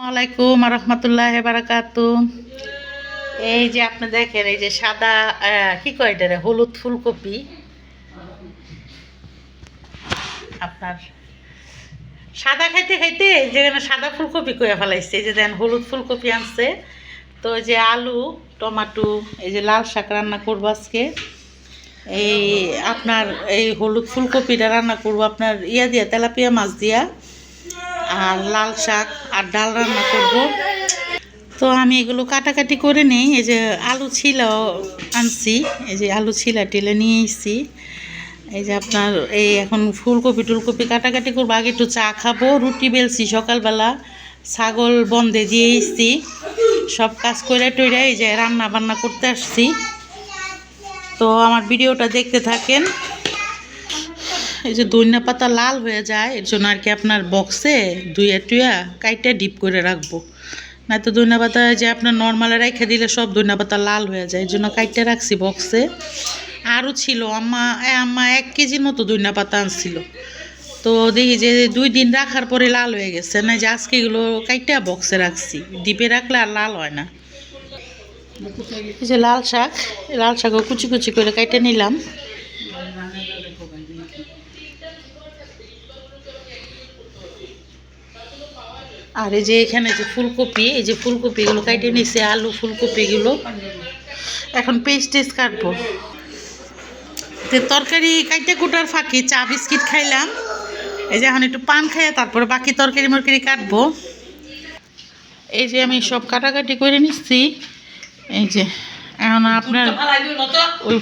আলাইকুম রহমতুল্লাহ বারাকাতু। এই যে আপনি দেখেন, এই যে সাদা কি কয় এটা হলুদ ফুলকপি আপনার সাদা খাইতে খাইতে যেখানে সাদা ফুলকপি কয়ে ফেলাইছে। এই যে দেন হলুদ ফুলকপি আনছে। তো এই যে আলু টমাটো, এই যে লাল শাক রান্না করবো আজকে। এই আপনার এই হলুদ ফুলকপিটা রান্না করবো আপনার ইয়া দিয়া, তেলাপিয়া মাছ দিয়া, আর লাল শাক আর ডাল রান্না করব। তো আমি এগুলো কাটাকাটি করে নেই। এই যে আলু ছিলাও আনছি, এই যে আলু ছিলা টিলে নিয়ে এসেছি। এই যে আপনার এই এখন ফুলকপি টুলকপি কাটাকাটি করবো। আগে একটু চা খাবো, রুটি বেলছি সকালবেলা, ছাগল বন্ধে দিয়ে এসছি, সব কাজ করে টইরা এই যে রান্না বান্না করতে আসছি। তো আমার ভিডিওটা দেখতে থাকেন। এই যে ধনিয়া পাতা লাল হয়ে যায়, এর জন্য আর কি আপনার বক্সে ধুয়ে টুয়া কাইটা ডিপ করে রাখবো। না তো ধনিয়া পাতা যে আপনার নর্মালে রেখে দিলে সব ধনিয়া পাতা লাল হয়ে যায়, এর জন্য কাইটে রাখছি বক্সে। আরও ছিল আম্মা আম্মা 1 কেজির মতো ধনিয়া পাতা আনছিল। তো দেখি যে 2 দিন রাখার পরে লাল হয়ে গেছে, না যে আজকে এগুলো কাইটা বক্সে রাখছি, ডিপে রাখলে আর লাল হয় না। এই যে লাল শাক, লাল শাকও কুচি কুচি করে কাইটে নিলাম। আর এই যে এখানে যে ফুলকপি, এই যে ফুলকপিগুলো কাইটে নিছে, আলু ফুলকপিগুলো এখন পেস্ট টেস্ট কাটবো। তো তরকারি কাইটে কুটার ফাঁকি চা বিস্কিট খাইলাম। এই যে এখন একটু পান খাইয়া তারপরে বাকি তরকারি মরকারি কাটবো। এই যে আমি সব কাটাকাটি করে নিচ্ছি। এই যে এখন আপনার ওই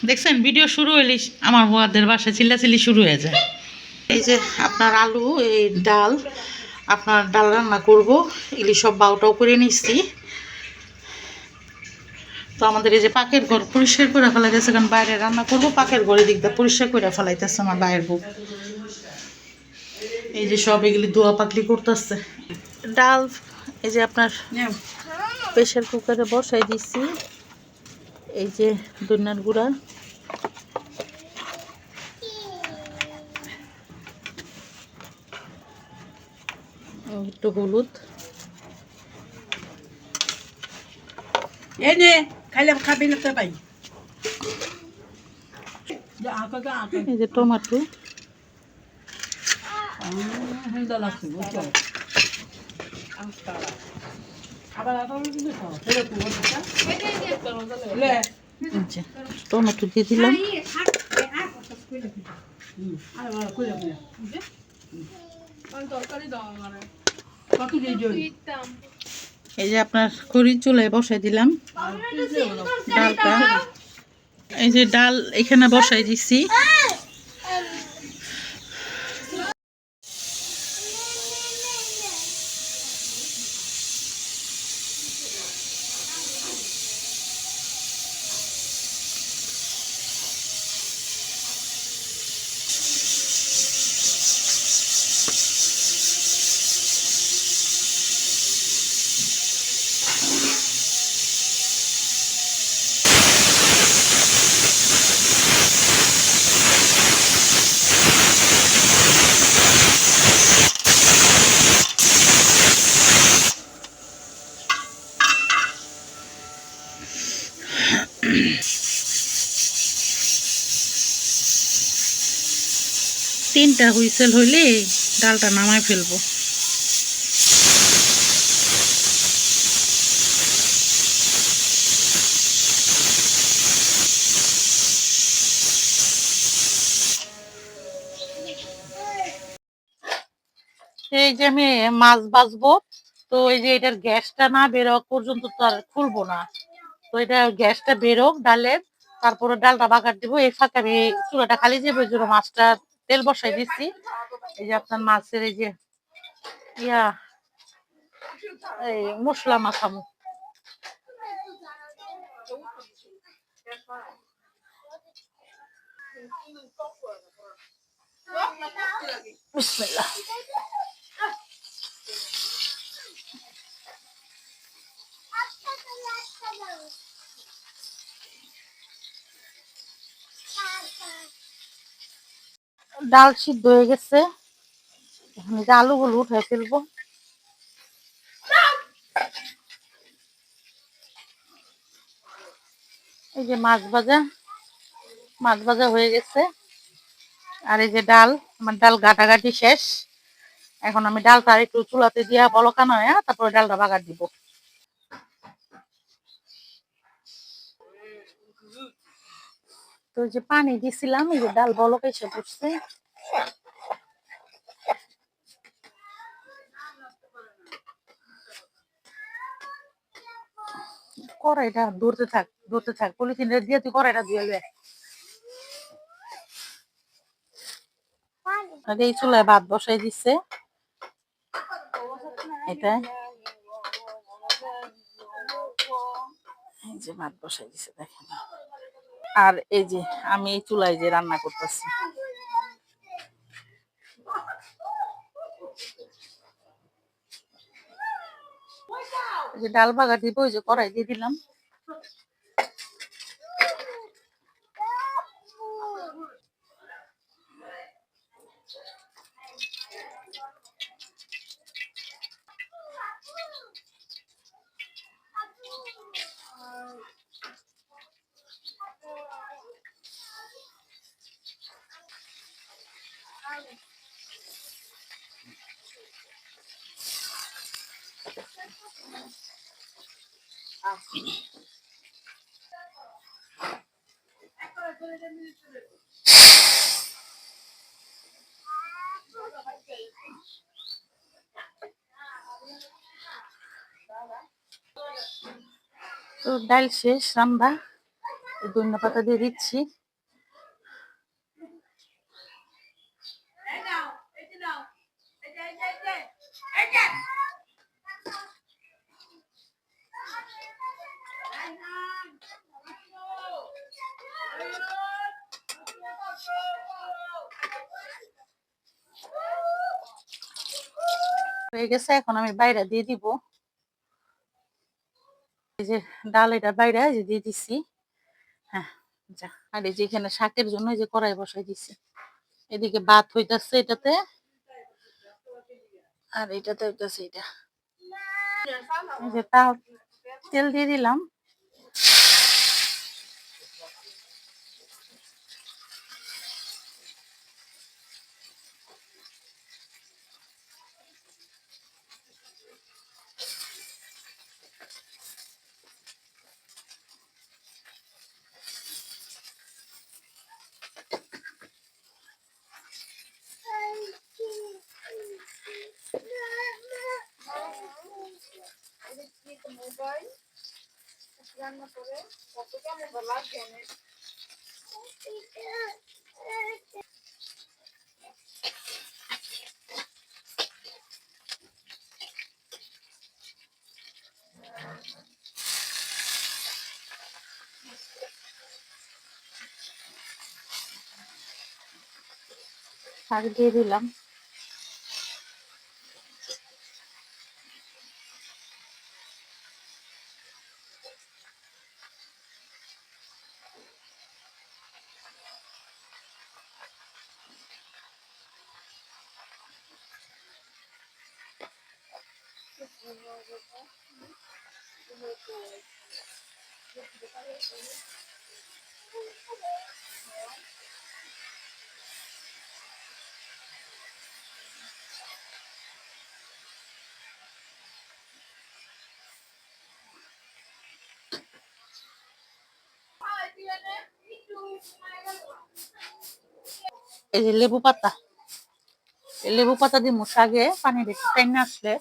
দেখছেন ভিডিও শুরু হইলে আমার বউদের বাসায় চিল্লাচিল্লি শুরু হয়ে যায়। এই যে আপনার আলু, এই ডাল, আপনার ডাল রান্না করব। এগুলি সব বাউটাও করে নিচ্ছি। তো আমাদের এই যে পাকের ঘর পরিষ্কার করে ফেলাইতেছে, কারণ বাইরে রান্না করবো, পাকের ঘরে দিকটা পরিষ্কার করে ফেলাইতেছে আমার বাইরের বউ। এই যে সব এগুলি দোয়া পাকলি করতেছে। ডাল এই যে আপনার প্রেশার কুকারে বসাই দিচ্ছি। এই যে ধনিয়ার গুঁড়া, একটু হলুদ, এই নে খাইলে খাবি না তো ভাই। এই যে টমেটো, টমেটো দিয়ে দিলাম। এই যে আপনার খড়ির চুলায় বসাই দিলাম ডালটা। এই যে ডাল এখানে বসাই দিছি। তিনটা হুইসেল হইলে ডালটা নামায় ফেলবো। এই যে আমি মাছ ভাজবো। তো এই যে এটার গ্যাসটা না বেরোক পর্যন্ত তো আর খুলবো না। তো এটা গ্যাসটা বেরোক ডালের, তারপরে ডালটা বাগার দিব। এই ফাঁকে আমি চুলাটা খালি যাবো, ওই জন্য মাছটা তেল বসাই দিচ্ছি। এই যে আপনার মাছের এই যে ইয়া এই মশলা মাখামু। বিসমিল্লাহ। ডাল সিদ্ধ হয়ে গেছে, এখন এই যে আলুগুলো উঠে ফেলবো। এই যে মাছ ভাজা হয়ে গেছে। আর এই যে ডাল, আমার ডাল ঘাটাঘাটি শেষ। এখন আমি ডালটা একটু চুলাতে দিয়া বলকানো হয়, তারপরে ডালটা বাগার দিব। তো এই যে পানি দিছিলাম, এই যে ডাল বলক এসে পড়ছে। কড়াইটা ধরতে থাক পলিথিনটা দিয়ে তুই কড়াইটা দিয়ে লয়ে। আর এই চুলায় ভাত বসাই দিচ্ছে, এটা এই যে ভাত বসাই দিছে দেখেন। আর এই যে আমি এই চুলায় যে রান্না করতেছি। যে ডাল বাগা দিব, ওই যে কড়াই দিয়ে দিলাম। তো ডাল শেষ রান্না, ধনিয়া পাতা দিয়ে দিচ্ছি। হয়ে গেছে, এখন আমি বাইরে দিয়ে দিব। এই যে ডাল, এটা বাইরে যে দিয়ে দিছি। হ্যাঁ, যা। আর এই যে এখানে শাকের জন্য এই যে কড়াই বসাই দিছি। এদিকে ভাত হইতাছে এটাতে, আর এটাতে হইতাছে এটা। এই যে তেল দিয়ে দিলাম। শাক দিয়ে দিলাম। এই যে লেবু পাতা, এই লেবু পাতা দিয়ে শাকে পানি দেখি টাইম না আসলে।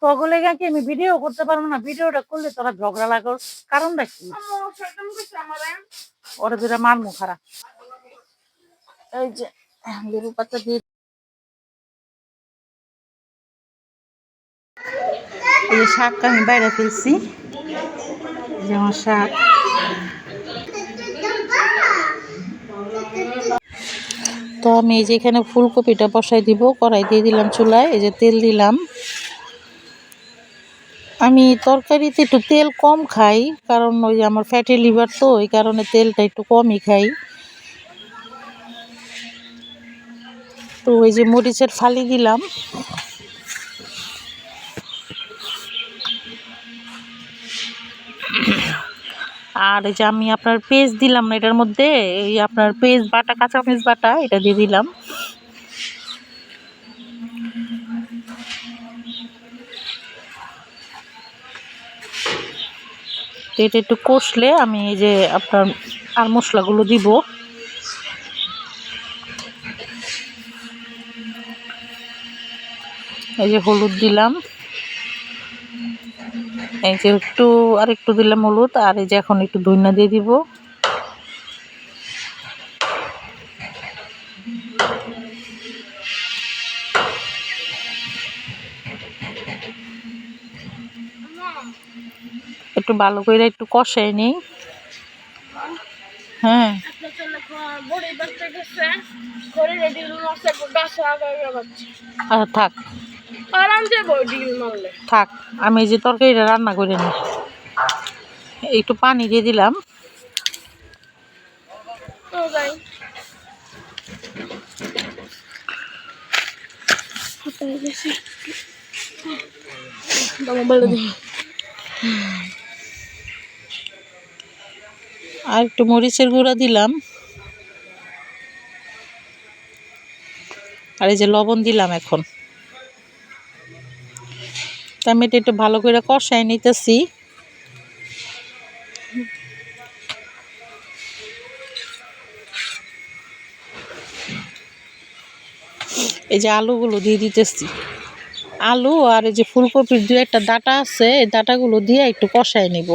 তগলে কি আমি ভিডিও করতে পারবো না? ভিডিওটা করলে তোরা ঝগড়া লাগর কারণটা কি? ওরা দুটা মারমু খারাপ। এই যে লেবু পাতা দিয়ে এই যে শাকটা আমি বাইরে ফেলছি, যেমন শাক। তো আমি এই যে এখানে ফুলকপিটা বসাই দিব, কড়াই দিয়ে দিলাম চুলায়। এই যে তেল দিলাম। আমি তরকারিতে একটু তেল কম খাই, কারণ ওই যে আমার ফ্যাটি লিভার, তো ওই কারণে তেলটা একটু কমই খাই। তো ওই যে মরিচের ফালি দিলাম। আর এই যে আমি আপনার পেস্ট দিলাম না এটার মধ্যে, এই আপনার পেস্ট বাটা, কাঁচামরিচ বাটা এটা দিয়ে দিলাম। তো এটা একটু কষলে আমি এই যে আপনার আর মশলাগুলো দিব। এই যে হলুদ দিলাম, এই যে একটু আর একটু দিলাম হলুদ, আর এই যে এখন একটু ধনিয়া দিয়ে দিব। একটু ভালো করে একটু কষাই নিই। হ্যাঁ থাক থাক, আমি এই যে তরকারিটা রান্না করে নিই। একটু পানি দিয়ে দিলাম। আর একটু মরিচের গুঁড়া দিলাম, আর এই যে লবণ দিলাম। এখন টমেটো একটু ভালো করে কষাই নিতেছি। এই যে আলুগুলো দিয়ে দিতেছি, আলু আর এই যে ফুলকপির দু একটা ডাঁটা আছে, এই ডাঁটাগুলো দিয়ে একটু কষাই নিব।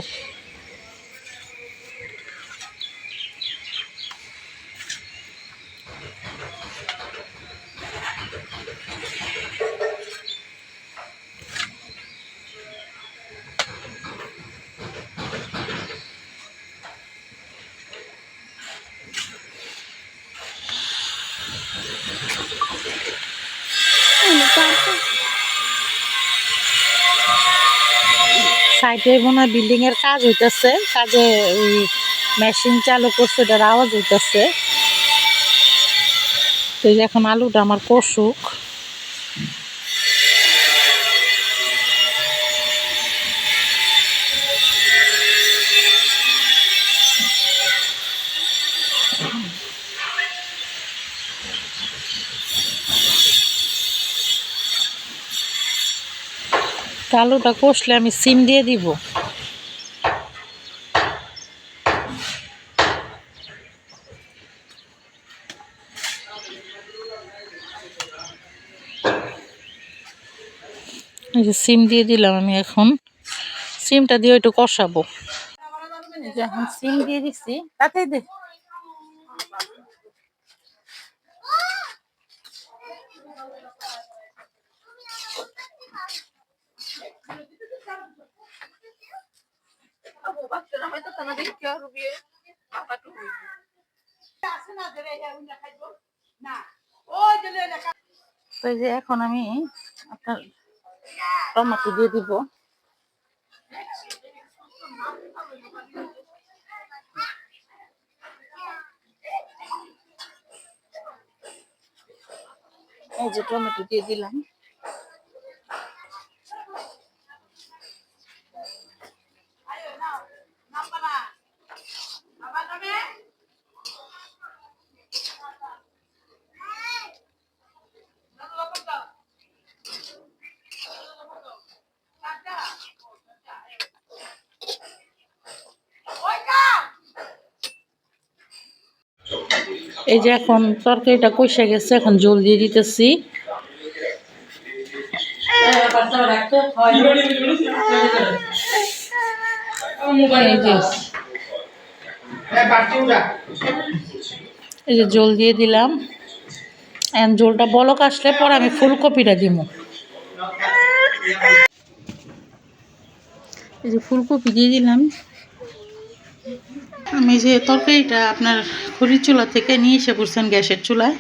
সাইডে মনে হয় বিল্ডিং এর কাজ হইতেছে, কাজে ওই মেশিন চালু করছে, ওটার আওয়াজ হইতেছে। তো এখন আলুটা আমার কষুক। আলুটা কষলে আমি সিম দিয়ে দিব। এই যে সিম দিয়ে দিলাম আমি। এখন সিমটা দিয়ে একটু কষাবো। এই যে এখন সিম দিয়ে দিচ্ছি, তাতে দে। তো এই যে এখন আমি আপনার টমেটো দিয়ে দিব। এই যে টমেটো দিয়ে দিলাম। এই যে এখন তরকারিটা কষে গেছে, এখন জল দিয়ে দিতেছি। এই যে জল দিয়ে দিলাম। এখন জলটা বলক আসলে পরে আমি ফুলকপিটা দিব। এই যে ফুলকপি দিয়ে দিলাম। আমি যে তরকারিটা আপনার খড়ির চুলা থেকে নিয়ে এসে পড়ছেন গ্যাসের চুলায়।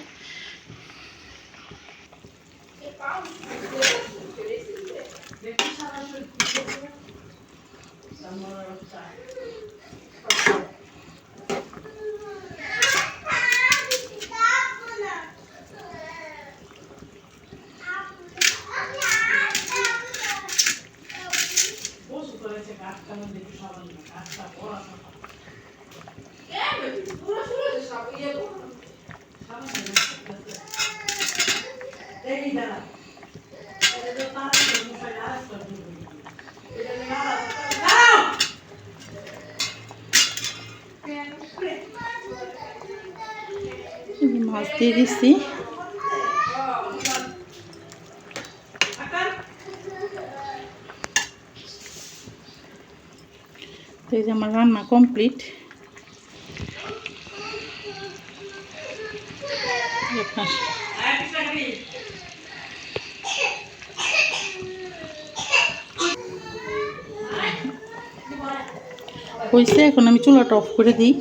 এই যে মাছ দিয়ে দিচ্ছি। তো এই যে আমার রান্না কমপ্লিট। হয়েছে, এখন আমি চুলাটা অফ করে দিই।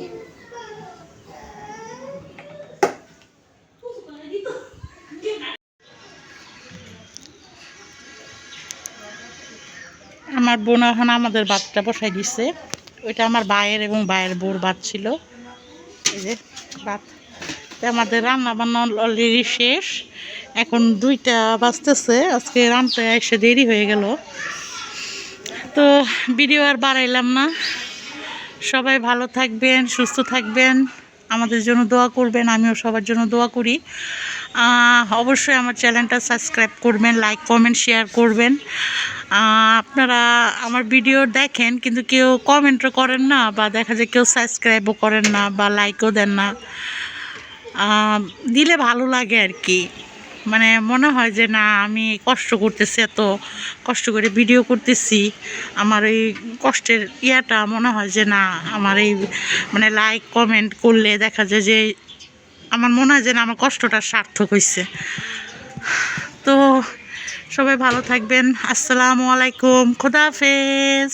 আমার বোন এখন আমাদের ভাতটা বসাই দিচ্ছে। ওইটা আমার ভাইয়ের এবং ভাইয়ের বউর ভাত ছিল। এই যে ভাত, তো আমাদের রান্না বান্না অলরেডি শেষ। এখন 2টা বাজতেছে। আজকে রান্নাতে এসে দেরি হয়ে গেল, তো ভিডিও আর বাড়াইলাম না। সবাই ভালো থাকবেন, সুস্থ থাকবেন, আমাদের জন্য দোয়া করবেন। আমিও সবার জন্য দোয়া করি। অবশ্যই আমার চ্যানেলটা সাবস্ক্রাইব করবেন, লাইক কমেন্ট শেয়ার করবেন। আপনারা আমার ভিডিও দেখেন কিন্তু কেউ কমেন্টও করেন না, বা দেখা যায় কেউ সাবস্ক্রাইবও করেন না বা লাইকও দেন না। দিলে ভালো লাগে আর কি। মানে মনে হয় যে না, আমি কষ্ট করতেছি, এত কষ্ট করে ভিডিও করতেছি, আমার এই কষ্টের ইয়াটা মনে হয় যে না, আমার এই মানে লাইক কমেন্ট করলে দেখা যায় যে আমার মনে হয় যে না, আমার কষ্টটা সার্থক হয়েছে। তো সবাই ভালো থাকবেন। আসসালামু আলাইকুম, খোদা হাফেজ।